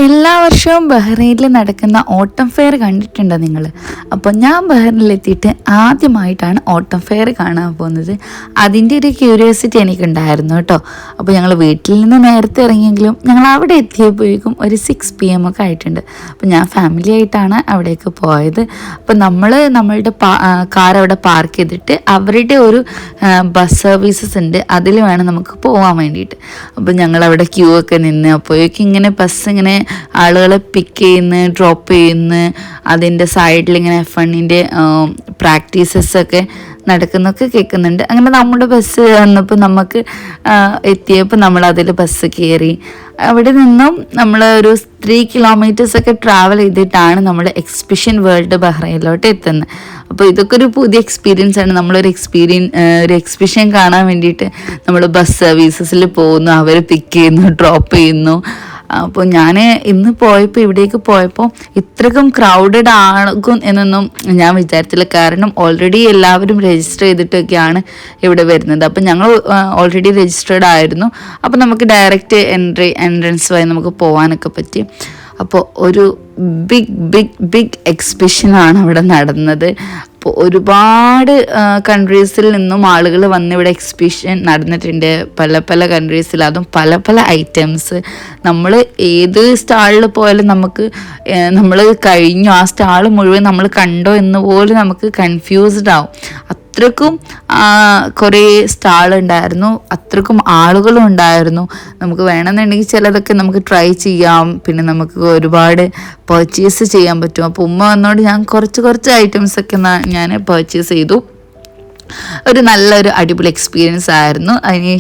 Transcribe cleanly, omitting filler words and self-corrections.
എല്ലാ വർഷവും ബഹ്റൈനിൽ നടക്കുന്ന ഓട്ടം ഫെയർ കണ്ടിട്ടുണ്ടോ നിങ്ങൾ? അപ്പോൾ ഞാൻ ബഹ്റൈനിലെത്തിയിട്ട് ആദ്യമായിട്ടാണ് ഓട്ടം ഫെയർ കാണാൻ പോകുന്നത്. അതിൻ്റെ ഒരു ക്യൂരിയോസിറ്റി എനിക്കുണ്ടായിരുന്നു കേട്ടോ. അപ്പോൾ ഞങ്ങൾ വീട്ടിൽ നിന്ന് നേരത്തെ ഇറങ്ങിയെങ്കിലും ഞങ്ങൾ അവിടെ എത്തിയപ്പോഴേക്കും ഒരു 6 PM ഒക്കെ ആയിട്ടുണ്ട്. അപ്പോൾ ഞാൻ ഫാമിലി ആയിട്ടാണ് അവിടേക്ക് പോയത്. അപ്പോൾ നമ്മളുടെ കാർ അവിടെ പാർക്ക് ചെയ്തിട്ട് അവരുടെ ഒരു ബസ് സർവീസസ് ഉണ്ട്, അതിൽ വേണം നമുക്ക് പോകാൻ വേണ്ടിയിട്ട്. അപ്പോൾ ഞങ്ങളവിടെ ക്യൂ ഒക്കെ നിന്ന് അപ്പോഴേക്കും ഇങ്ങനെ ബസ് ഇങ്ങനെ ആളുകളെ പിക്ക് ചെയ്യുന്നു, ഡ്രോപ്പ് ചെയ്യുന്നു, അതിൻ്റെ സൈഡിൽ ഇങ്ങനെ F1-ൻ്റെ പ്രാക്ടീസസൊക്കെ നടക്കുന്നൊക്കെ കേൾക്കുന്നുണ്ട്. അങ്ങനെ നമ്മുടെ ബസ് വന്നപ്പോൾ നമുക്ക് എത്തിയപ്പോൾ നമ്മളതിൽ ബസ് കയറി. അവിടെ നിന്നും നമ്മൾ ഒരു 3 kilometers ഒക്കെ ട്രാവൽ ചെയ്തിട്ടാണ് നമ്മൾ എക്സിബിഷൻ വേൾഡ് ബഹ്റൈനിലോട്ട് എത്തുന്നത്. അപ്പോൾ ഇതൊക്കെ ഒരു പുതിയ എക്സ്പീരിയൻസ് ആണ്. നമ്മളൊരു എക്സിബിഷൻ കാണാൻ വേണ്ടിയിട്ട് നമ്മൾ ബസ് സർവീസസിൽ പോകുന്നു, അവർ പിക്ക് ചെയ്യുന്നു, ഡ്രോപ്പ് ചെയ്യുന്നു. അപ്പോൾ ഞാൻ ഇന്ന് ഇവിടേക്ക് പോയപ്പോൾ ഇത്രക്കും ക്രൗഡഡ് ആകും എന്നൊന്നും ഞാൻ വിചാരിച്ചില്ല. കാരണം ഓൾറെഡി എല്ലാവരും രജിസ്റ്റർ ചെയ്തിട്ടൊക്കെയാണ് ഇവിടെ വരുന്നത്. അപ്പോൾ ഞങ്ങൾ ഓൾറെഡി രജിസ്റ്റേർഡ് ആയിരുന്നു. അപ്പോൾ നമുക്ക് ഡയറക്റ്റ് എൻട്രൻസ് വഴി നമുക്ക് പോകാനൊക്കെ പറ്റി. അപ്പോൾ ഒരു ബിഗ് എക്സിബിഷനാണ് അവിടെ നടന്നത്. അപ്പോൾ ഒരുപാട് കൺട്രീസിൽ നിന്നും ആളുകൾ വന്ന് ഇവിടെ എക്സിബിഷൻ നടന്നിട്ടുണ്ട്. പല കൺട്രീസിൽ, അതും പല ഐറ്റംസ്. നമ്മൾ ഏത് സ്റ്റാളിൽ പോയാലും നമ്മൾ കഴിഞ്ഞു, ആ സ്റ്റാൾ മുഴുവൻ നമ്മൾ കണ്ടോ എന്ന് പോലും നമുക്ക് കൺഫ്യൂസ്ഡ് ആവും. അത്രക്കും കുറേ സ്റ്റാളുണ്ടായിരുന്നു, അത്രക്കും ആളുകളും ഉണ്ടായിരുന്നു. നമുക്ക് വേണമെന്നുണ്ടെങ്കിൽ ചിലതൊക്കെ നമുക്ക് ട്രൈ ചെയ്യാം, പിന്നെ നമുക്ക് ഒരുപാട് പർച്ചേസ് ചെയ്യാൻ പറ്റും. അപ്പോൾ ഉമ്മ വന്നോണ്ട് ഞാൻ കുറച്ച് ഐറ്റംസൊക്കെ ഞാൻ പർച്ചേസ് ചെയ്തു. നല്ലൊരു അടിപൊളി എക്സ്പീരിയൻസ് ആയിരുന്നു. അതിന്